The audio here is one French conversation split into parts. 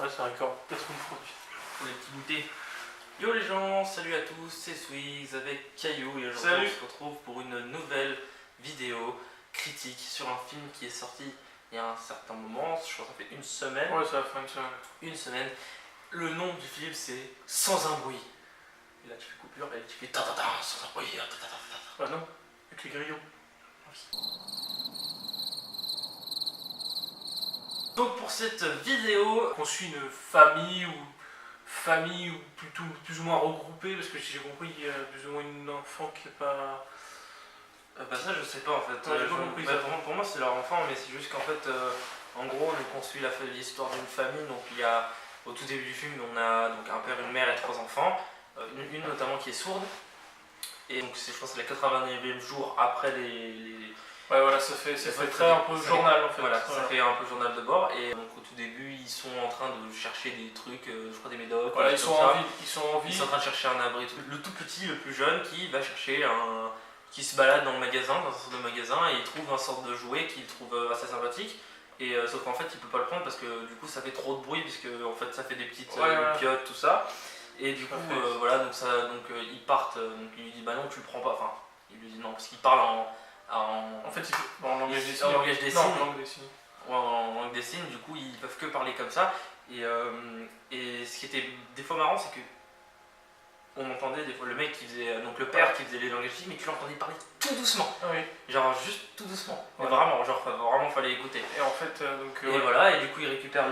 Ouais, c'est un record. Placement de produit. Pour les petits goûters. Yo les gens, salut à tous, c'est Swigs avec Caillou et aujourd'hui on se retrouve pour une nouvelle vidéo critique sur un film qui est sorti il y a un certain moment, je crois que ça fait une semaine. Ouais, ça fait une semaine. Une semaine. Le nom du film c'est Sans un bruit. Et là tu fais coupure et tu fais ta ta ta sans un bruit. Ta, ta, ta, ta, ta. Bah non, avec les grillons. Donc pour cette vidéo, On suit une famille ou plutôt plus ou moins regroupée, parce que si j'ai compris, il y a plus ou moins une enfant qui est pas... bah ça je sais pas en fait. Ouais, j'ai pas compris ça. Pour moi c'est leur enfant, mais c'est juste qu'en fait, en gros on suit l'histoire d'une famille. Donc il y a, au tout début du film, on a donc un père, une mère et 3 enfants. Une notamment qui est sourde. Et donc je pense que c'est le 89e jour après les... Ouais, voilà, ça fait très un peu journal en fait. Voilà, ça fait un peu journal de bord. Et donc au tout début, ils sont en train de chercher des trucs, je crois des médocs. Voilà, ils sont en vie. Ils sont en train de chercher un abri. Le tout petit, le plus jeune, qui va chercher qui se balade dans le magasin, dans un sorte de magasin, et il trouve un sorte de jouet qu'il trouve assez sympathique. Et sauf qu'en fait, il peut pas le prendre parce que du coup, ça fait trop de bruit, puisque en fait, ça fait des petites piottes, tout ça. Et du coup, voilà, donc ils partent. Donc il lui dit bah non, tu le prends pas. Enfin, il lui dit non, parce qu'il parle en fait, en langage des signes. En langage des signes. Non, en langue des signes. En langue des signes, du coup, ils peuvent que parler comme ça. Et ce qui était des fois marrant, c'est que on entendait des fois le mec qui faisait, donc le père qui faisait les langages des signes, mais tu l'entendais parler tout doucement. Ah oui. Genre juste tout doucement. Ouais. Mais vraiment, genre vraiment fallait écouter. Et en fait, donc. Et voilà, et du coup il récupère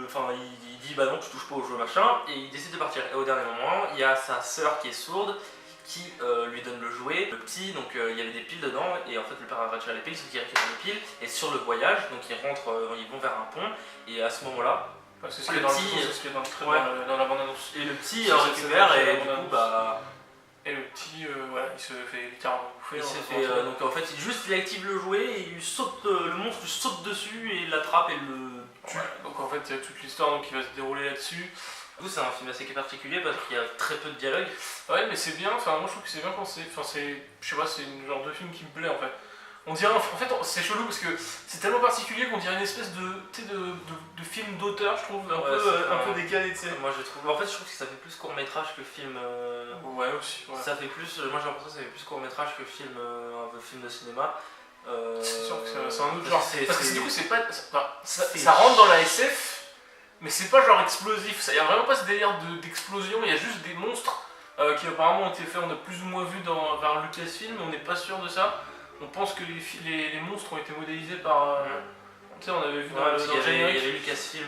enfin il dit bah non, tu touches pas au jeu machin, et il décide de partir. Et au dernier moment, il y a sa sœur qui est sourde qui lui donne le jouet. Le petit, donc il y avait des piles dedans, et en fait le père a retirer les piles, sauf qu'il récupère les piles. Et sur le voyage, donc ils vont vers un pont, et à ce moment-là, c'est ce qui est dans la bande-annonce. Et le petit récupère, et du coup bah... Et le petit, voilà, il se fait littéralement bouffer. Donc en fait, il active le jouet, et il saute, le monstre lui saute dessus, et il l'attrape et le tue. Ouais, donc en fait, il y a toute l'histoire qui va se dérouler là-dessus. Du coup, c'est un film assez particulier parce qu'il y a très peu de dialogue. Ouais, mais c'est bien, enfin, moi je trouve que c'est bien pensé. Enfin, je sais pas, c'est une genre de film qui me plaît en fait. On dirait, en fait, c'est chelou parce que c'est tellement particulier qu'on dirait une espèce de film d'auteur, je trouve, un peu décalé, tu sais. Moi je trouve, en fait, je trouve que ça fait plus court-métrage que film. Ouais, aussi. Ouais. Ça fait plus, moi j'ai l'impression que ça fait plus court-métrage que film, un peu film de cinéma. C'est sûr que c'est un autre genre. Parce que du coup, c'est pas. Ça rentre dans la SF. Mais c'est pas genre explosif, il y a vraiment pas ce délire d'explosion, il y a juste des monstres qui apparemment ont été faits, on a plus ou moins vu vers Lucasfilm, mais on n'est pas sûr de ça. On pense que les monstres ont été modélisés par... tu sais, on avait vu dans le générique. Il y avait Lucasfilm,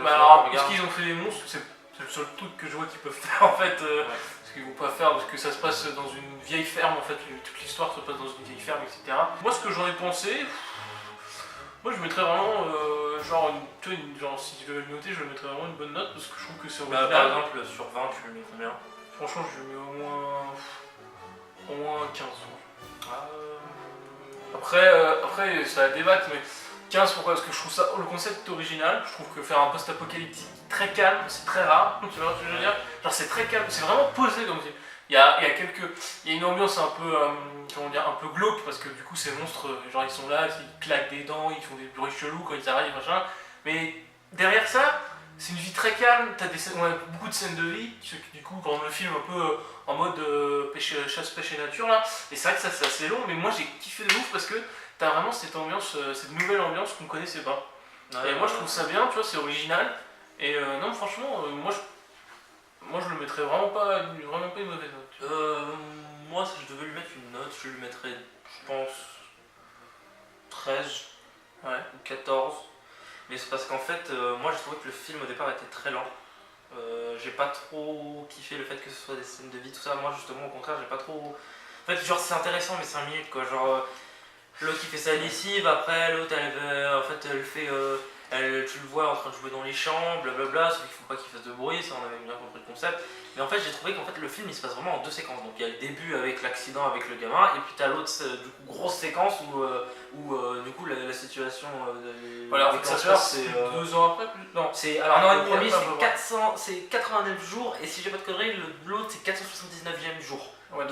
mais alors, est-ce qu'ils ont fait des monstres? C'est le seul truc que je vois qu'ils peuvent faire en fait. Ce qu'ils vont pas faire, parce que ça se passe dans une vieille ferme en fait, toute l'histoire se passe dans une vieille ferme, etc. Moi, ce que j'en ai pensé... Moi je mettrais vraiment genre si je devais le noter, je le mettrais vraiment une bonne note parce que je trouve que c'est original. Par exemple sur 20 tu le mets combien? Franchement je le mets au moins 15. Après ça va débattre, mais 15 pourquoi? Parce que je trouve ça, le concept est original, je trouve que faire un post-apocalyptique très calme, c'est très rare, tu vois ce que je veux dire? Genre c'est très calme, c'est vraiment posé comme film. Il y a une ambiance un peu, un peu glauque, parce que du coup ces monstres, genre ils sont là, ils claquent des dents, ils font des bruits chelous quand ils arrivent, machin. Mais derrière ça, c'est une vie très calme, on a beaucoup de scènes de vie, du coup quand le film un peu en mode chasse, pêche et nature là, et c'est vrai que ça c'est assez long, mais moi j'ai kiffé de ouf parce que t'as vraiment cette ambiance, cette nouvelle ambiance qu'on connaissait pas. Et moi je trouve ça bien, tu vois, c'est original, et non franchement, moi je le mettrais vraiment pas une mauvaise note. Moi si je devais lui mettre une note, je lui mettrais, je pense, 13 ou 14. Mais c'est parce qu'en fait, moi j'ai trouvé que le film au départ était très lent. J'ai pas trop kiffé le fait que ce soit des scènes de vie, tout ça. Moi justement au contraire, j'ai pas trop... En fait, genre c'est intéressant mais 5 minutes quoi, genre... L'autre qui fait sa lessive, après l'autre elle fait... tu le vois en train de jouer dans les champs, blablabla, sauf qu'il faut pas qu'il fasse de bruit, ça on avait bien compris le concept. Mais en fait j'ai trouvé qu'en fait le film il se passe vraiment en 2 séquences. Donc il y a le début avec l'accident avec le gamin, et puis t'as l'autre du coup grosse séquence où du coup la situation voilà, en fait ça se passe 2 ans après plus. Non, alors non, le premier c'est 89 jours, et si j'ai pas de conneries, l'autre c'est 479e jour. Ouais,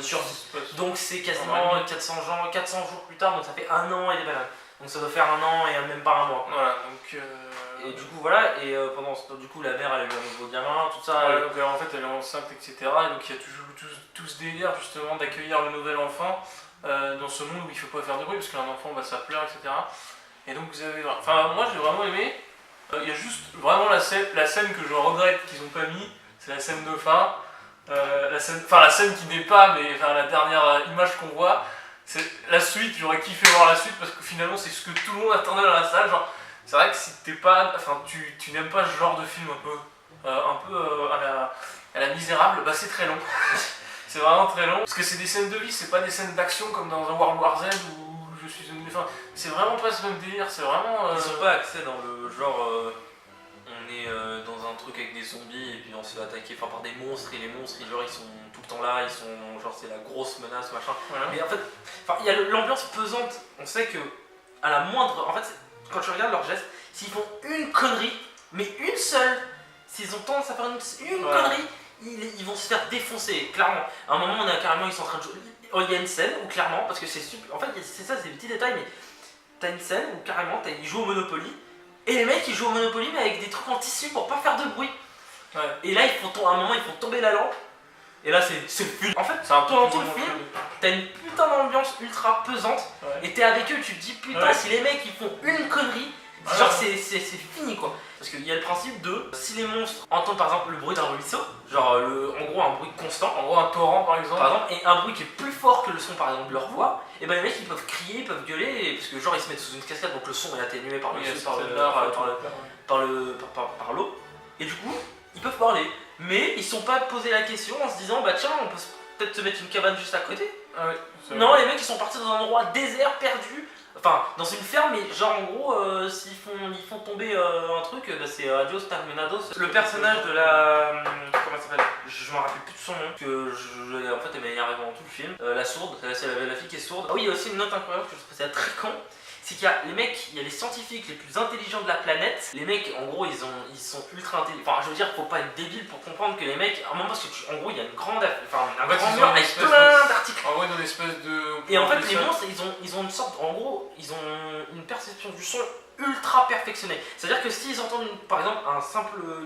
Donc c'est quasiment 400 jours plus tard, donc ça fait 1 an et des balades. Donc ça doit faire 1 an et même pas 1 mois. Voilà, donc. Et du coup, voilà, et pendant ce temps, du coup, la mère elle a eu un nouveau gamin, tout ça. Ouais, donc en fait, elle est enceinte, etc. Et donc il y a toujours tout ce délire justement d'accueillir le nouvel enfant dans ce monde où il ne faut pas faire de bruit parce qu'un enfant, bah, ça pleure, etc. Et donc vous avez. Enfin, moi j'ai vraiment aimé. Il y a juste vraiment la scène que je regrette qu'ils n'ont pas mis, c'est la scène de fin. La scène qui n'est pas, mais enfin, la dernière image qu'on voit, c'est la suite. J'aurais kiffé voir la suite parce que finalement, c'est ce que tout le monde attendait dans la salle. Genre, c'est vrai que si t'es pas, enfin, tu n'aimes pas ce genre de film un peu à la misérable, bah c'est très long. C'est vraiment très long. Parce que c'est des scènes de vie, c'est pas des scènes d'action comme dans un World War Z où je suis une. Enfin, c'est vraiment pas ce même délire. C'est vraiment. Ils sont pas axés dans le genre. On est dans un truc avec des zombies et puis on se fait attaquer par des monstres et les monstres genre ils sont tout le temps là, ils sont genre c'est la grosse menace machin. Voilà. Mais en fait, il y a l'ambiance pesante, on sait que à la moindre, en fait quand tu regardes leurs gestes, s'ils font une connerie, mais une seule, s'ils ont tendance à faire une connerie, ils vont se faire défoncer, clairement. À un moment on a carrément, ils sont en train de jouer, il y a une scène où clairement, parce que c'est super, en fait c'est ça, c'est des petits détails, mais t'as une scène où carrément ils jouent au Monopoly. Et les mecs ils jouent au Monopoly mais avec des trucs en tissu pour pas faire de bruit. Ouais. Et là à un moment ils font tomber la lampe. Et là c'est fou. En fait C'est un peu pendant tout le film, t'as une putain d'ambiance ultra pesante. Ouais. Et t'es avec eux, tu te dis putain si les mecs ils font une connerie, genre c'est fini quoi. Parce qu'il y a le principe de si les monstres entendent par exemple le bruit d'un ruisseau, genre en gros un bruit constant, En gros un torrent par exemple. et un bruit qui est plus fort que le son par exemple de leur voix, et ben les mecs ils peuvent crier, ils peuvent gueuler, parce que genre ils se mettent sous une cascade donc le son est atténué par l'eau, et du coup ils peuvent parler, mais ils sont pas posé la question en se disant bah tiens on peut peut-être se mettre une cabane juste à côté. Ah ouais, non, les mecs ils sont partis dans un endroit désert, perdu, enfin dans une ferme, mais genre en gros s'ils font tomber un truc, bah, c'est Adios Terminados. Le personnage de la... comment ça s'appelle, je me rappelle plus de son nom, que en fait elle m'a énervé pendant tout le film. La sourde, c'est la fille qui est sourde. Ah oui, il y a aussi une note incroyable que je trouve c'est très con. C'est qu'il y a les mecs, il y a les scientifiques les plus intelligents de la planète. Les mecs, en gros, ils sont ultra intelligents. Enfin, je veux dire, faut pas être débile pour comprendre que les mecs, à un moment, parce que en gros, il y a une grande, un grand mur avec plein d'articles. En gros, dans l'espèce de. Et en fait, les monstres, ils ont une sorte, en gros, ils ont une perception du son ultra perfectionnée. C'est-à-dire que s'ils entendent, par exemple,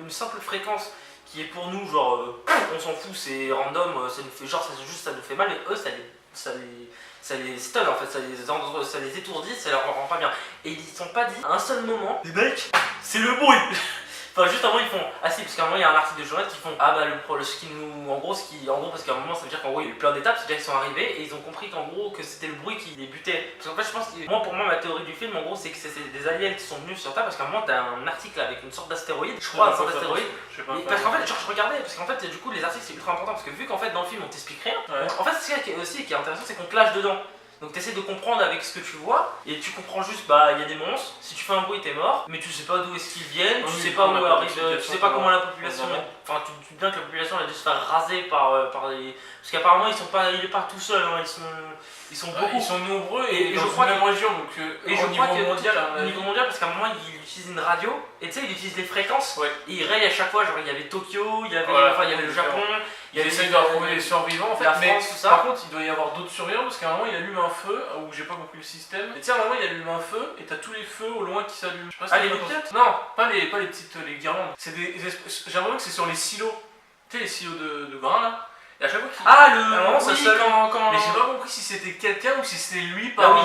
une simple fréquence qui est pour nous, genre, on s'en fout, c'est random, ça nous fait, genre, ça nous fait mal, et eux, ça les stun en fait, ça les étourdit, ça leur rend pas bien. Et ils sont pas dit à un seul moment, les mecs, c'est le bruit. Enfin, juste avant, ils font. Ah si, parce qu'à un moment, il y a un article de journaliste qui font. Ah bah, ce qui nous. En gros, parce qu'à un moment, ça veut dire qu'en gros, il y a eu plein d'étapes, c'est-à-dire qu'ils sont arrivés et ils ont compris qu'en gros, que c'était le bruit qui les butait. Parce qu'en fait, je pense que. Pour moi, ma théorie du film, en gros, c'est que c'est des aliens qui sont venus sur Terre, parce qu'à un moment, t'as un article avec une sorte d'astéroïde, je crois, une sorte d'astéroïde. Parce qu'en fait, genre, je regardais, parce qu'en fait, du coup, les articles, c'est ultra important, parce que vu qu'en fait, dans le film, on t'explique rien, en fait, ce qui est intéressant, c'est qu'on te lâche dedans. Donc tu essaies de comprendre avec ce que tu vois, et tu comprends juste, bah il y a des monstres, si tu fais un bruit t'es mort, mais tu sais pas d'où est-ce qu'ils viennent, tu sais pas où arrive, tu sais pas comment la population, enfin tu te dis bien que la population elle a dû se faire raser par les... Parce qu'apparemment il est pas tout seul, hein. Ils sont beaucoup. Ils sont nombreux et je dans crois une même région, donc et je au crois niveau mondial. au niveau mondial, parce qu'à un moment il utilise une radio, et tu sais il utilise les fréquences, Ouais. et il raye à chaque fois, genre il y avait Tokyo, il y avait, il y avait le Japon, il essaye de retrouver les survivants en fait, la mais France, tout ça. par contre il doit y avoir d'autres survivants parce qu'à un moment il allume un feu où j'ai pas compris le système. Et tu sais à un moment il allume un feu et t'as tous les feux au loin qui s'allument. Je sais pas si les t'as lumières ? Non, pas les petites les guirlandes. C'est j'ai l'impression que c'est sur les silos. Tu sais les silos de grains là. Et à chaque fois qu'il. Ah à un moment, ça oui, s'allume. quand... Mais j'ai pas compris si c'était quelqu'un ou si c'était lui par.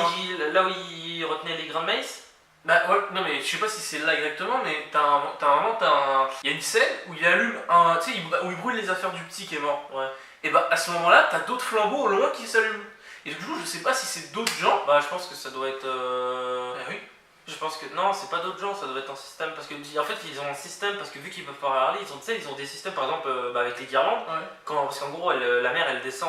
Là où il retenait les grains de maïs. Bah ouais, non mais je sais pas si c'est là exactement, mais il y a une scène où il allume tu sais, où il brûle les affaires du petit qui est mort. Ouais. Et bah à ce moment-là, t'as d'autres flambeaux au loin qui s'allument. Et du coup, je sais pas si c'est d'autres gens. Bah je pense que ça doit être... Ah oui. Je pense que non, c'est pas d'autres gens, ça doit être un système, parce que en fait ils ont un système, parce que vu qu'ils peuvent pas parler, ils ont des systèmes par exemple avec les guirlandes, parce qu'en gros la mère elle descend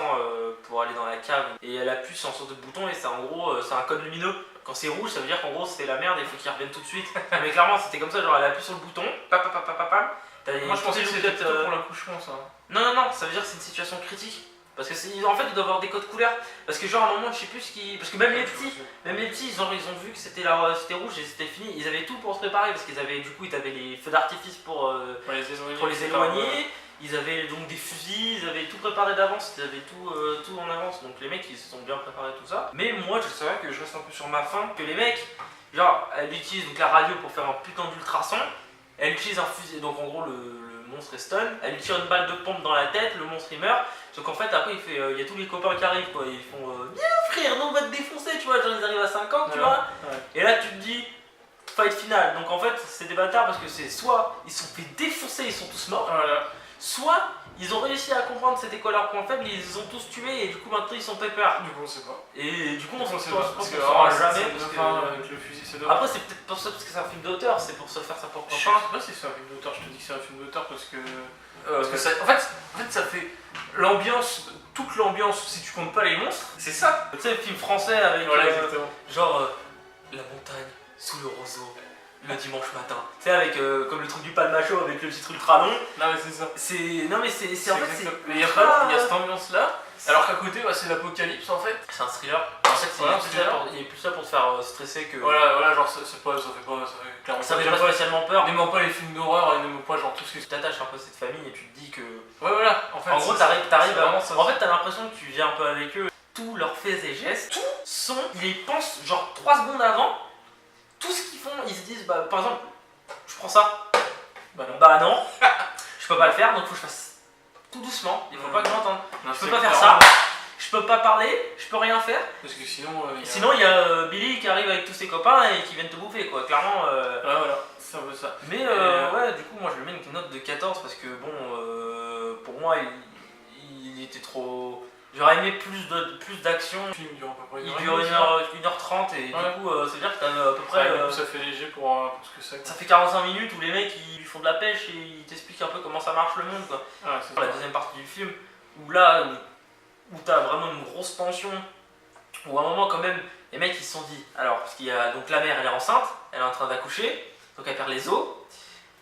pour aller dans la cave et elle appuie sur un sorte de bouton et c'est en gros c'est un code lumineux. Quand c'est rouge ça veut dire qu'en gros c'est la merde et il faut qu'ils reviennent tout de suite. Mais clairement c'était comme ça, genre elle appuie sur le bouton, pam. Moi je pensais que c'était plutôt pour l'accouchement ça. Non, ça veut dire que c'est une situation critique. Parce que en fait ils doivent avoir des codes couleurs. Parce que genre à un moment je sais plus ce qui. Parce que même les petits ils ont vu que c'était rouge et c'était fini. Ils avaient tout pour se préparer parce qu'ils avaient ils avaient les feux d'artifice pour les éloigner. Ils avaient donc des fusils, ils avaient tout préparé d'avance, ils avaient tout en avance. Donc les mecs ils se sont bien préparés tout ça. Mais moi je savais que je reste un peu sur ma faim, que les mecs elle utilise donc la radio pour faire un putain d'ultrason. Elle utilise un fusil, donc en gros le monstre est stun. Elle lui tire une balle de pompe dans la tête, le monstre il meurt. Donc en fait après il y a tous les copains qui arrivent quoi, ils font viens frère, nous on va te défoncer, tu vois, genre ils arrivent à 50 tu vois. Et là tu te dis fight final. Donc en fait c'est des bâtards parce que c'est soit ils se sont fait défoncer, ils sont tous morts, soit ils ont réussi à comprendre c'était quoi leur point faible, ils les ont tous tués et du coup maintenant ils sont pépères. Du coup on sait pas. Et du coup on sait pas pas, parce que jamais. avec le fusil c'est dommage. Après c'est peut-être pour ça parce que c'est un film d'auteur, c'est pour se faire sa propre Je sais fin. pas si c'est un film d'auteur, je te dis que c'est un film d'auteur parce que ça, en fait ça fait l'ambiance, toute l'ambiance si tu comptes pas les monstres, c'est ça. Tu sais le film français avec Exactement. genre la montagne sous le roseau. Le dimanche matin, tu sais avec comme le truc du palmacho avec le titre ultra long. Non mais c'est ça. Non mais c'est en fait c'est. Mais il y a cette ambiance là, alors qu'à côté c'est l'apocalypse en fait. C'est un thriller. En fait il est plus là pour te faire stresser que. Voilà genre ça fait clairement. Ça fait pas spécialement peur. N'aimant pas les films d'horreur et n'aimant pas genre tout ce qui. Tu t'attaches un peu à cette famille et tu te dis que. Ouais voilà. En fait. En gros t'arrives vraiment ça. En fait t'as l'impression que tu viens un peu avec eux. Tous leurs faits et gestes, ils les pensent genre 3 secondes avant. Tout ce qu'ils font, ils se disent, bah, par exemple, je prends ça. Bah non, je peux pas le faire, donc faut que je fasse tout doucement. Il faut pas que je m'entende. Je peux pas faire ça, je peux pas parler, je peux rien faire. Parce que sinon. Sinon, il y a Billy qui arrive avec tous ses copains et qui viennent te bouffer, quoi. Clairement. Voilà, c'est un peu ça. Mais ouais, du coup, moi je lui mets une note de 14 parce que bon, pour moi, il était trop. J'aurais aimé plus d'action. Le film dure à peu près il dure 1h30 et du coup ça veut dire que t'as à peu près. Ça fait léger pour ce que c'est. Ça fait 45 minutes où les mecs ils font de la pêche et ils t'expliquent un peu comment ça marche le monde quoi. C'est la deuxième partie du film où là où t'as vraiment une grosse tension, où à un moment quand même les mecs ils se sont dit, alors parce qu'il y a donc la mère elle est enceinte, elle est en train d'accoucher, donc elle perd les os.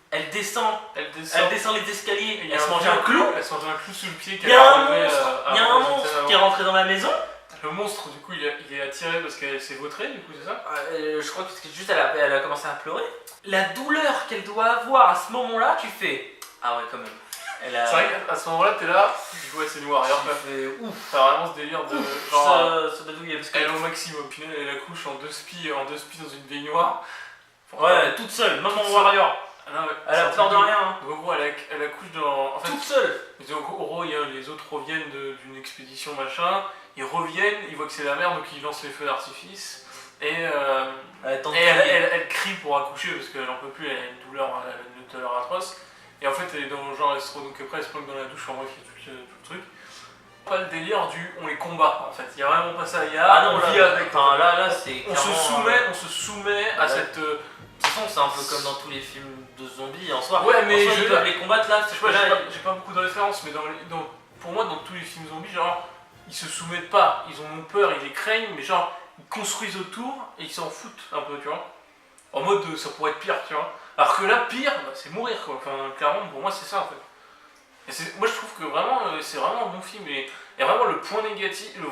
Elle descend les escaliers, elle se mange un clou. Elle se mange un clou sur le pied. Il y a un monstre qui est rentré dans la maison. Le monstre, du coup, il est attiré parce qu'elle s'est vautrée, du coup, c'est ça? Je crois que juste elle a commencé à pleurer. La douleur qu'elle doit avoir à ce moment-là, tu fais. Ah ouais, quand même. C'est vrai qu'à ce moment-là, t'es là, tu vois, c'est noir. Ouf. T'as vraiment ce délire de. Genre. Ça dadouille parce qu'elle est au maximum. Au final, elle accouche en deux spies dans une baignoire. Ouais, toute seule, maman warrior. Ah non, elle a peur de rien. Hein. Donc, en gros, elle accouche dans. En fait, toute seule. Donc, en gros, les autres reviennent d'une expédition machin. Ils reviennent, ils voient que c'est la mère, donc ils lancent les feux d'artifice. Et elle crie pour accoucher parce qu'elle en peut plus, elle a une douleur atroce. Et en fait, elle est dans le genre, donc après elle se planque dans la douche, en bref, il y a tout le truc. Pas le délire du on les combat en fait, il y a vraiment pas ça, il y a on vit avec. Enfin, là c'est on se soumet à cette. De toute façon, c'est un peu comme dans tous les films de zombies en soi. Ouais, mais ils peuvent les combattre là. J'ai pas beaucoup de références, mais pour moi, dans tous les films zombies, genre, ils se soumettent pas, ils ont peur, ils les craignent, mais genre, ils construisent autour et ils s'en foutent un peu, tu vois. En mode, ça pourrait être pire, tu vois. Alors que là, pire, c'est mourir, quoi. Enfin, clairement, pour moi, c'est ça, en fait. Et moi, je trouve que vraiment, c'est vraiment un bon film. Et vraiment, le point négatif, le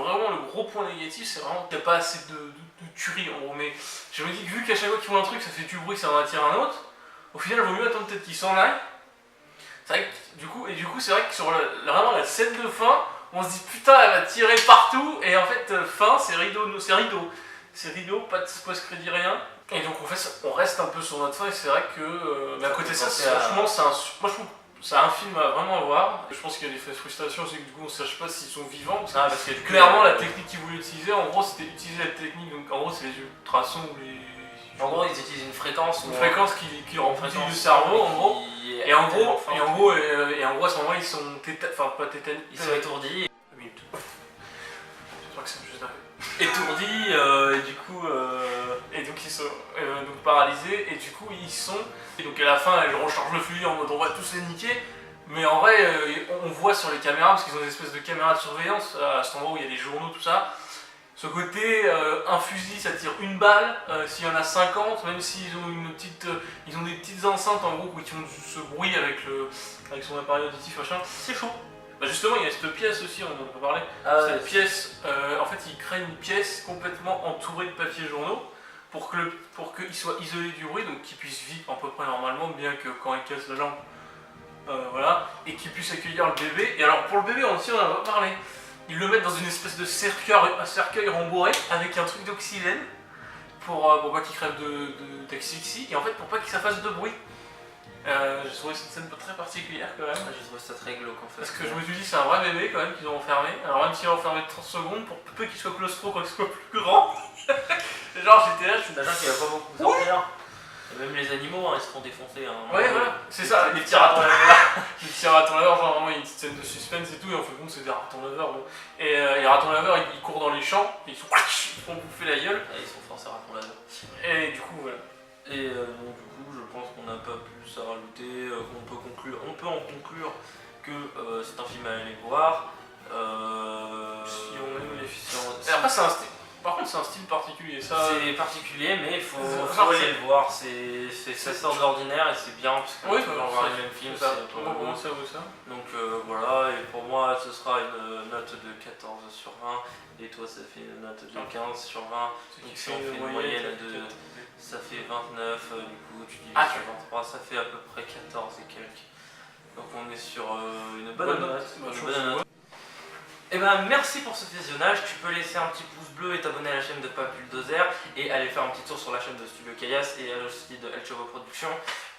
gros point négatif, c'est vraiment qu'il n'y a pas assez de tuerie, en gros. Mais je me dis que vu qu'à chaque fois qu'ils font un truc, ça fait du bruit, ça en attire un autre. Au final, il vaut mieux attendre peut-être qu'ils s'en aillent. C'est vrai que, du coup, c'est vrai que sur vraiment la scène de fin, on se dit putain, elle va tirer partout. Et en fait, fin, c'est rideau. C'est rideau, pas de post-crédit, rien. Et donc, en fait, on reste un peu sur notre fin. Et c'est vrai que, à côté de ça, franchement, moi, je trouve. C'est un film à vraiment voir. Je pense qu'il y a des frustrations, c'est que du coup on ne sache pas s'ils sont vivants. Parce que clairement, la technique qu'ils voulaient utiliser, en gros, c'était utiliser la technique. Donc en gros, c'est les ultrasons ou les. En gros, ils utilisent une fréquence. Une fréquence qui remplit le cerveau, en gros. Et en gros, à ce moment-là, ils sont pas tétanisés. Ils sont étourdis. Oui. Je crois que c'est juste d'arriver. Étourdis, et du coup. Et donc ils sont donc paralysés, et du coup ils sont. Et donc à la fin, elle recharge le fusil en mode on va tous les niquer. Mais en vrai, on voit sur les caméras, parce qu'ils ont des espèces de caméras de surveillance, à cet endroit où il y a des journaux, tout ça. Ce côté, un fusil ça tire une balle, s'il y en a 50, même s'ils ont ils ont des petites enceintes en gros qui font ce bruit avec son appareil auditif machin, c'est chaud. Bah justement, il y a cette pièce aussi, on en peut parler. Cette pièce, en fait, ils créent une pièce complètement entourée de papiers journaux pour qu'ils soient isolés du bruit, donc qu'ils puissent vivre à peu près normalement, bien que quand ils cassent la lampe, voilà, et qu'ils puissent accueillir le bébé. Et alors pour le bébé, on en a pas parlé. Ils le mettent dans une espèce de cercueil rembourré avec un truc d'oxygène pour pas qu'il crève d'asphyxie, et en fait pour pas que ça fasse de bruit. J'ai trouvé cette scène très particulière quand même. J'ai trouvé ça très glauque en fait. Parce que je me suis dit c'est un vrai bébé quand même qu'ils ont enfermé. Alors même s'il est enfermé 30 secondes, pour peu qu'il soit claustro quand il soit plus grand. Genre j'étais là, je suis Sachant qu'il va pas beaucoup sortir. Et même les animaux, ils se font défoncer. Ouais, voilà, c'est ça, les petits ratons laveurs. Les petits ratons laveurs, genre vraiment il y a une petite scène de suspense et tout, et en fait, bon, c'est des ratons laveurs. Bon. Et les ratons laveurs, ils courent dans les champs, et ils font bouffer la gueule. Ils sont forts ces ratons laveurs. Et du coup, voilà. Et donc, du coup, je pense qu'on n'a pas plus à rajouter. On peut en conclure que c'est un film à aller voir. Si on aime les films. Si Et après, c'est un style. Par contre, c'est un style particulier. Ça... C'est particulier, mais il faut Genre, aller le voir. Ça sort d'ordinaire et c'est bien parce qu'on Oui, peut toujours voir les mêmes films. ça. C'est Pour moi, ça vaut ça. Donc voilà, et pour moi, ce sera une note de 14 sur 20. Et toi, ça fait une note de 15 sur 20. Donc si on fait une moyenne de. Ça fait 29, du coup, tu divises sur 23, ça fait à peu près 14 et quelques. Donc on est sur une bonne note. Et ben merci pour ce visionnage, tu peux laisser un petit pouce bleu et t'abonner à la chaîne de Papuldozer et aller faire un petit tour sur la chaîne de Studio Kayas et aussi de El Chavo Productions.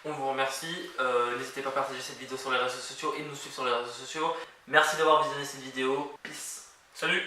On vous remercie, n'hésitez pas à partager cette vidéo sur les réseaux sociaux et nous suivre sur les réseaux sociaux. Merci d'avoir visionné cette vidéo, peace. Salut.